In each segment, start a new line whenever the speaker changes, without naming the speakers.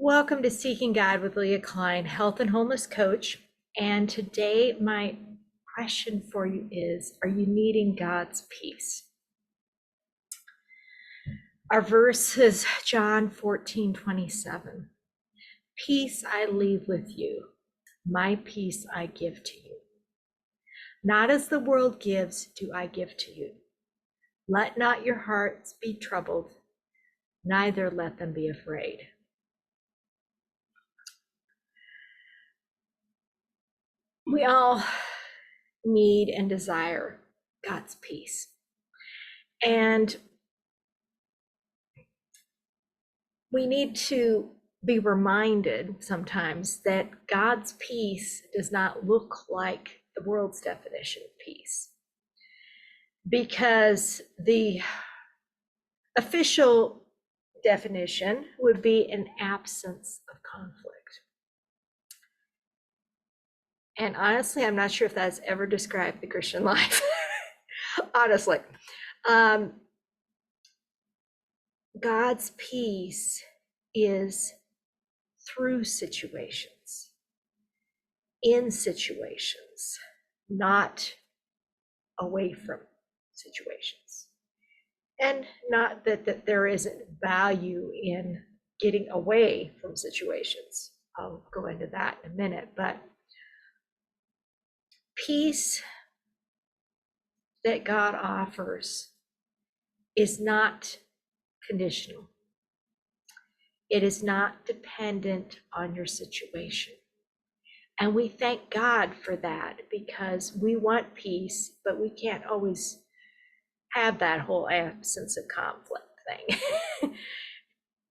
Welcome to Seeking God with Leah Klein, health and wholeness coach. And today, my question for you is: are you needing God's peace? Our verse is John 14:27. Peace I leave with you, my peace I give to you. Not as the world gives, do I give to you. Let not your hearts be troubled, neither let them be afraid. We all need and desire God's peace. And we need to be reminded sometimes that God's peace does not look like the world's definition of peace, because the official definition would be an absence of conflict. And honestly, I'm not sure if that's ever described the Christian life. Honestly, God's peace is through situations, in situations, not away from situations. And not that there isn't value in getting away from situations. I'll go into that in a minute, but peace that God offers is not conditional. It is not dependent on your situation. And we thank God for that, because we want peace, but we can't always have that whole absence of conflict thing.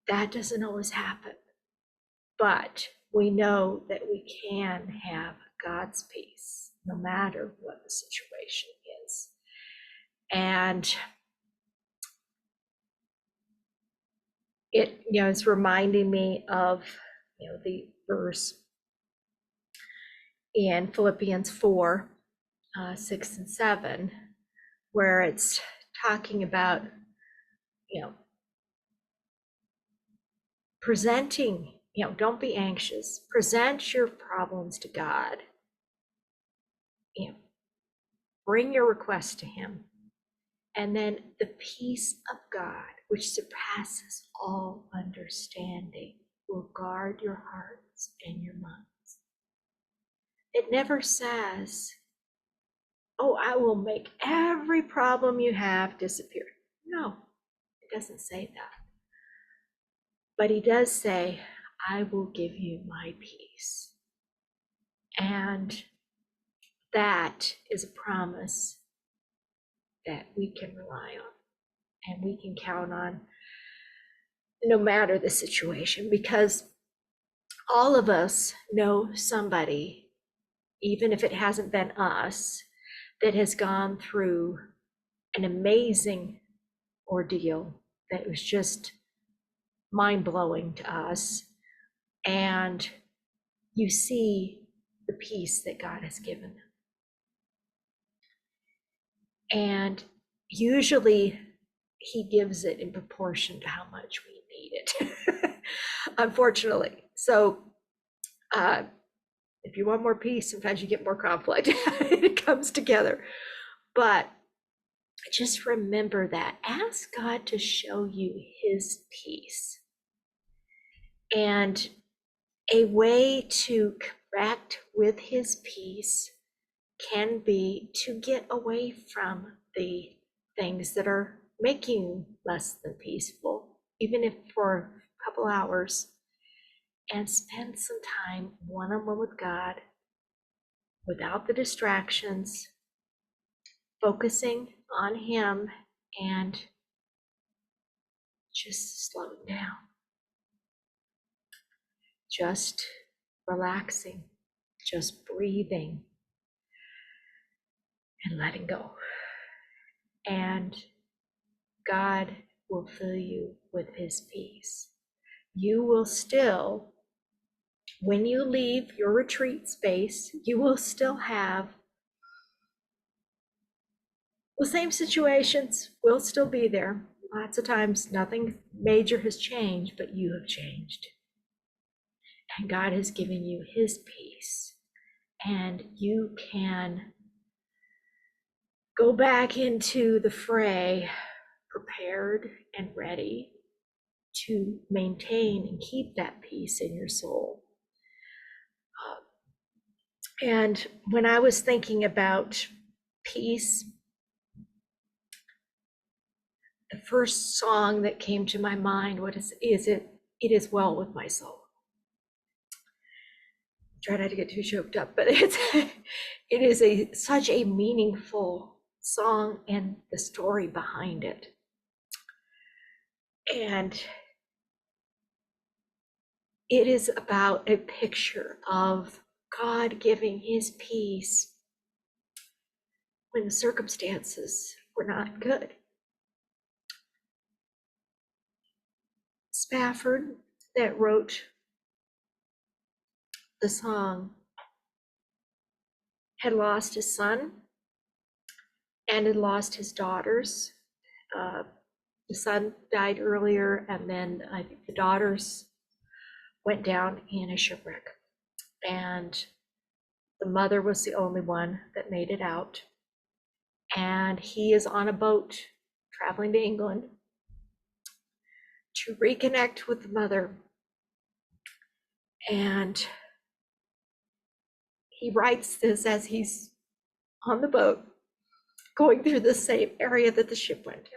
That doesn't always happen. But we know that we can have God's peace no matter what the situation is. And it, is reminding me of, the verse in Philippians 4, 6 and 7, where it's talking about, presenting, don't be anxious, present your problems to God, bring your request to him, and then the peace of God, which surpasses all understanding, will guard your hearts and your minds. It never says, oh, I will make every problem you have disappear. No, it doesn't say that. But he does say, I will give you my peace. And that is a promise that we can rely on and we can count on no matter the situation, because all of us know somebody, even if it hasn't been us, that has gone through an amazing ordeal that was just mind-blowing to us. And you see the peace that God has given. And usually he gives it in proportion to how much we need it, unfortunately. So if you want more peace, sometimes you get more conflict. It comes together. But just remember that. Ask God to show you his peace. And a way to connect with his peace can be to get away from the things that are making you less than peaceful, even if for a couple hours, and spend some time one-on-one with God without the distractions, focusing on him and just slowing down, just relaxing, just breathing and letting go. And God will fill you with his peace. You will still, when you leave your retreat space, you will still have the same situations, will still be there. Lots of times nothing major has changed, but you have changed. And God has given you his peace. And you can go back into the fray prepared and ready to maintain and keep that peace in your soul. And when I was thinking about peace, the first song that came to my mind is it? It is well with my soul. Try not to get too choked up, but it is such a meaningful song and the story behind it. And it is about a picture of God giving his peace when the circumstances were not good. Spafford, that wrote the song, had lost his son and had lost his daughters. The son died earlier, and then I think the daughters went down in a shipwreck. And the mother was the only one that made it out. And he is on a boat traveling to England to reconnect with the mother. And he writes this as he's on the boat going through the same area that the ship went down.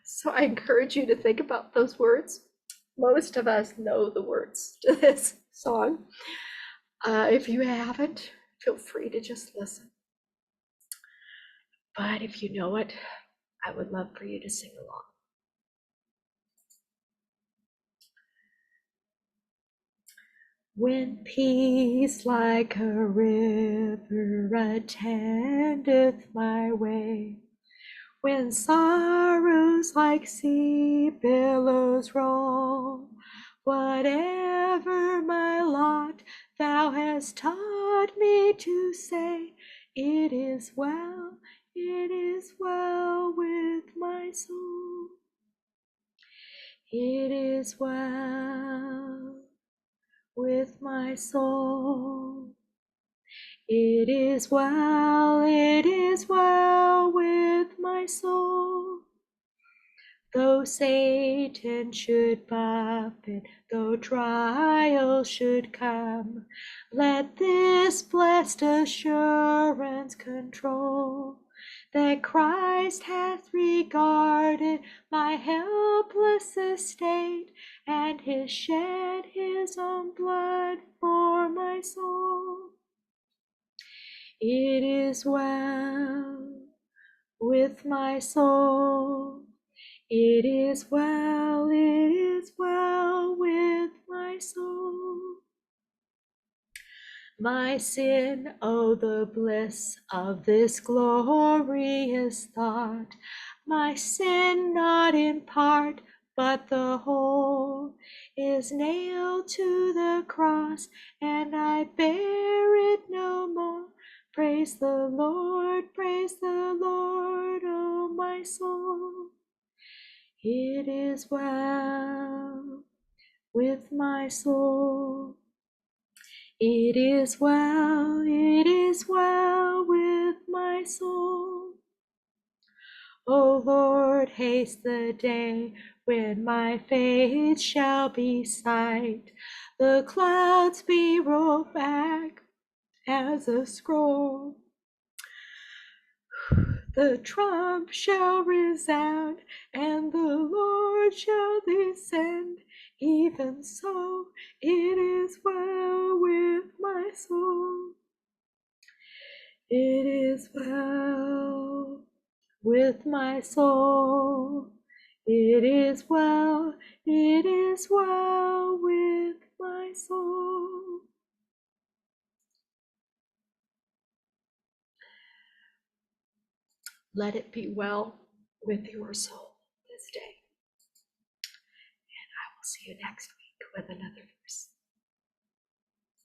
So I encourage you to think about those words. Most of us know the words to this song. If you haven't, feel free to just listen. But if you know it, I would love for you to sing along. When peace like a river attendeth my way, when sorrows like sea billows roll, whatever my lot, thou hast taught me to say, it is well with my soul. It is well with my soul. It is well with my soul. Though Satan should buffet, though trials should come, let this blessed assurance control, that Christ hath regarded my helpless estate, and has shed his own blood for my soul. It is well with my soul. It is well with my soul. My sin, oh, the bliss of this glorious thought, my sin not in part, but the whole, is nailed to the cross, and I bear it no more. Praise the Lord, oh my soul. It is well with my soul. It is well with my soul. O Lord, haste the day when my faith shall be sight, the clouds be rolled back as a scroll. The trump shall resound, and the Lord shall descend. Even so, it is well with my soul. It is well with my soul. It is well with my soul. Let it be well with your soul this day. And I will see you next week with another